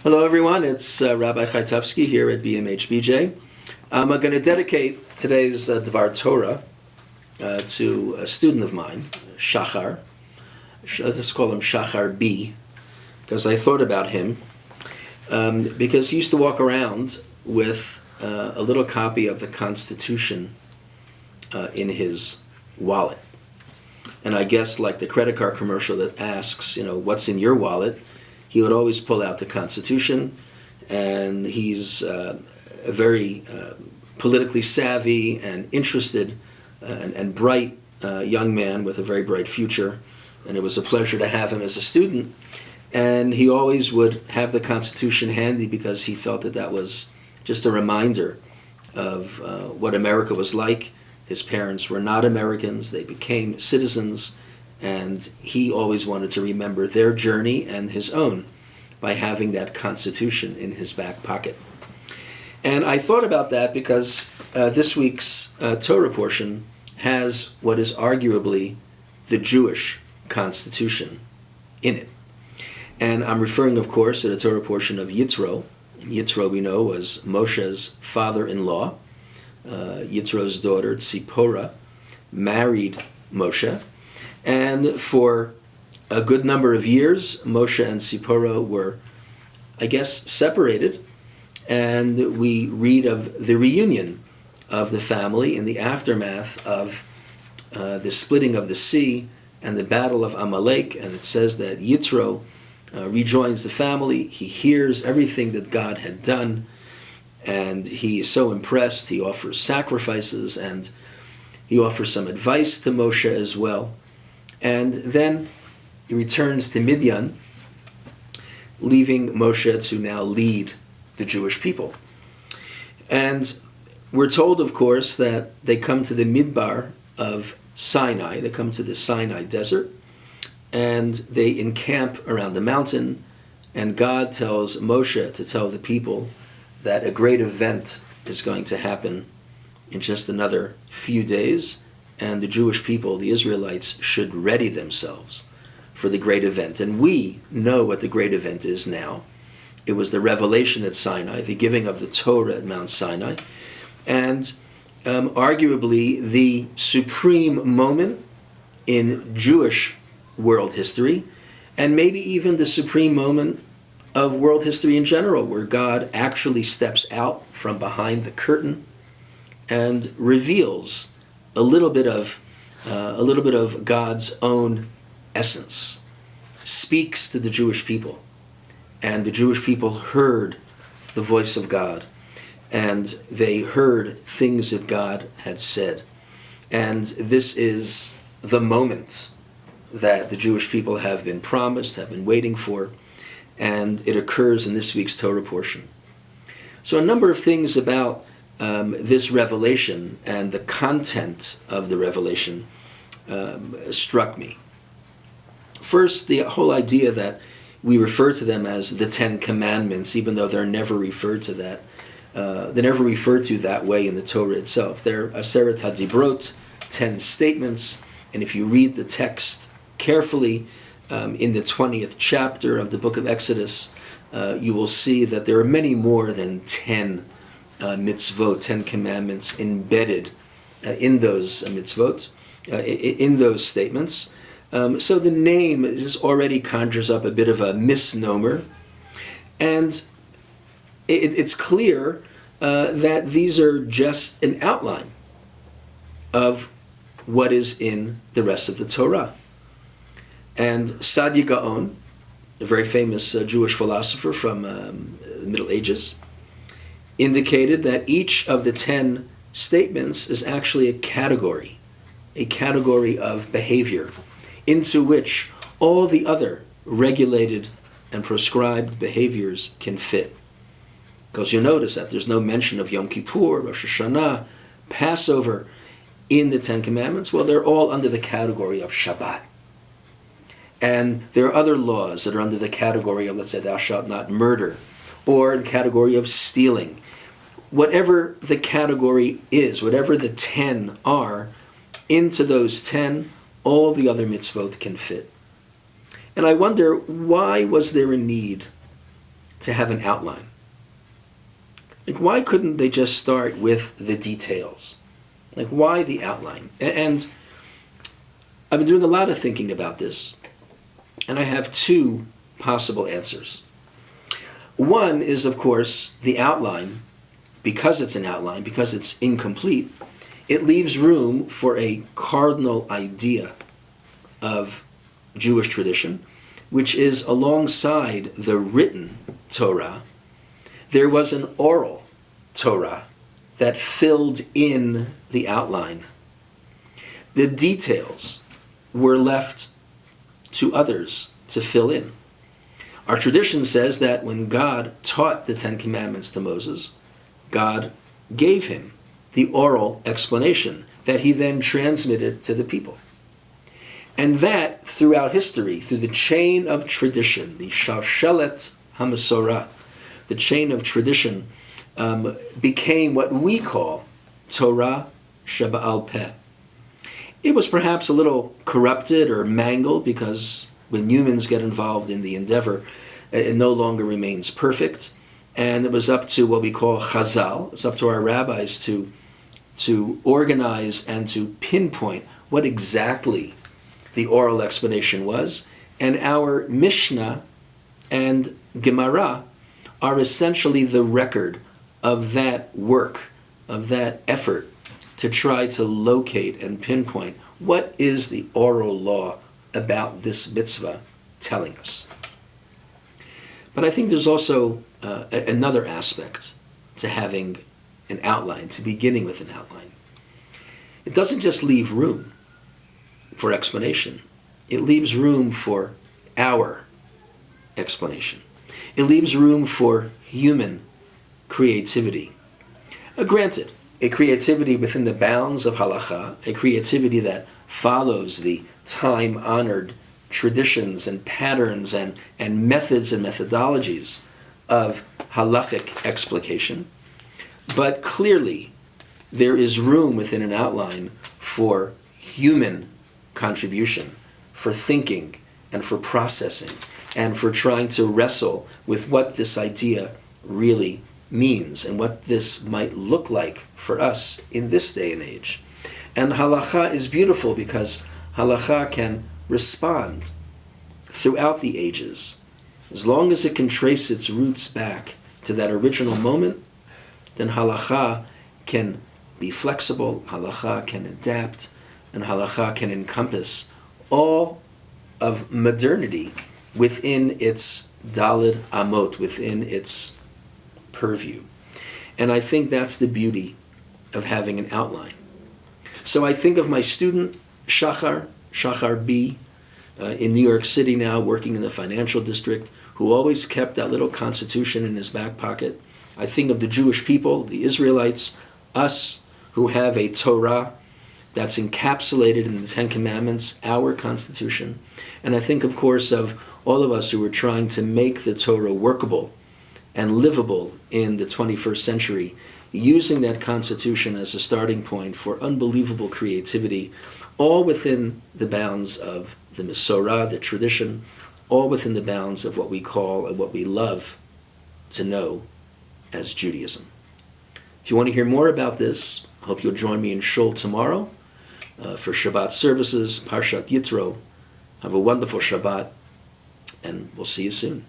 Hello everyone, it's Rabbi Chaitovsky here at BMH-BJ. I'm going to dedicate today's Dvar Torah to a student of mine, Shachar. Let's call him Shachar B, because I thought about him, because he used to walk around with a little copy of the Constitution in his wallet. And I guess like the credit card commercial that asks, what's in your wallet? He would always pull out the Constitution, and he's a very politically savvy and interested and bright young man with a very bright future, and it was a pleasure to have him as a student. And he always would have the Constitution handy because he felt that that was just a reminder of what America was like. His parents were not Americans, they became citizens, and he always wanted to remember their journey and his own by having that Constitution in his back pocket. And I thought about that because this week's Torah portion has what is arguably the Jewish Constitution in it. And I'm referring, of course, to the Torah portion of Yitro. Yitro, we know, was Moshe's father-in-law. Yitro's daughter, Tzipporah, married Moshe. And for a good number of years, Moshe and Tzipporah were, I guess, separated. And we read of the reunion of the family in the aftermath of the splitting of the sea and the battle of Amalek. And it says that Yitro rejoins the family. He hears everything that God had done, and he is so impressed. He offers sacrifices, and he offers some advice to Moshe as well. And then he returns to Midian, leaving Moshe to now lead the Jewish people. And we're told, of course, that they come to the Midbar of Sinai. They come to the Sinai desert, and they encamp around the mountain, and God tells Moshe to tell the people that a great event is going to happen in just another few days, and the Jewish people, the Israelites, should ready themselves for the great event. And we know what the great event is now. It was the revelation at Sinai, the giving of the Torah at Mount Sinai, and arguably the supreme moment in Jewish world history, and maybe even the supreme moment of world history in general, where God actually steps out from behind the curtain and reveals a little bit of God's own essence, speaks to the Jewish people, and the Jewish people heard the voice of God, and they heard things that God had said. And this is the moment that the Jewish people have been promised, have been waiting for, and it occurs in this week's Torah portion. So a number of things about this revelation and the content of the revelation struck me. First, the whole idea that we refer to them as the Ten Commandments, even though they're never referred to that. They're never referred to that way in the Torah itself. They're Aseret HaDibrot, 10 statements, and if you read the text carefully, in the 20th chapter of the book of Exodus, you will see that there are many more than 10 mitzvot, 10 commandments embedded in those mitzvot, in those statements. So the name just already conjures up a bit of a misnomer, and it's clear that these are just an outline of what is in the rest of the Torah. And Saadia Gaon, a very famous Jewish philosopher from the Middle Ages, indicated that each of the 10 statements is actually a category of behavior into which all the other regulated and prescribed behaviors can fit. Because you'll notice that there's no mention of Yom Kippur, Rosh Hashanah, Passover in the 10 Commandments. Well, they're all under the category of Shabbat. And there are other laws that are under the category of, let's say, thou shalt not murder, or the category of stealing. Whatever the category is, whatever the 10 are, into those 10, all the other mitzvot can fit. And I wonder, why was there a need to have an outline? Like, why couldn't they just start with the details? Like, why the outline? And I've been doing a lot of thinking about this, and I have two possible answers. One is, of course, the outline. Because it's an outline, because it's incomplete, it leaves room for a cardinal idea of Jewish tradition, which is alongside the written Torah, there was an oral Torah that filled in the outline. The details were left to others to fill in. Our tradition says that when God taught the Ten Commandments to Moses, God gave him the oral explanation that he then transmitted to the people. And that, throughout history, through the chain of tradition, the Shalshelet HaMasorah, the chain of tradition, became what we call Torah Sheba'al Peh. It was perhaps a little corrupted or mangled because when humans get involved in the endeavor, it no longer remains perfect. And it was up to what we call Chazal. It was up to our rabbis to organize and to pinpoint what exactly the oral explanation was. And our Mishnah and Gemara are essentially the record of that work, of that effort to try to locate and pinpoint what is the oral law about this mitzvah telling us. But I think there's also another aspect to having an outline, to beginning with an outline. It doesn't just leave room for explanation. It leaves room for our explanation. It leaves room for human creativity. Granted, a creativity within the bounds of halakha, a creativity that follows the time-honored traditions and patterns and methods and methodologies of halachic explication. But clearly, there is room within an outline for human contribution, for thinking and for processing, and for trying to wrestle with what this idea really means and what this might look like for us in this day and age. And halakha is beautiful because halakha can respond throughout the ages. As long as it can trace its roots back to that original moment, then halakha can be flexible, halakha can adapt, and halakha can encompass all of modernity within its daled amot, within its purview. And I think that's the beauty of having an outline. So I think of my student, Shachar B., in New York City now, working in the financial district, who always kept that little constitution in his back pocket. I think of the Jewish people, the Israelites, us, who have a Torah that's encapsulated in the Ten Commandments, our constitution. And I think, of course, of all of us who are trying to make the Torah workable and livable in the 21st century, using that constitution as a starting point for unbelievable creativity, all within the bounds of the Masorah, the tradition, all within the bounds of what we call and what we love to know as Judaism. If you want to hear more about this, I hope you'll join me in Shul tomorrow for Shabbat services, Parshat Yitro. Have a wonderful Shabbat, and we'll see you soon.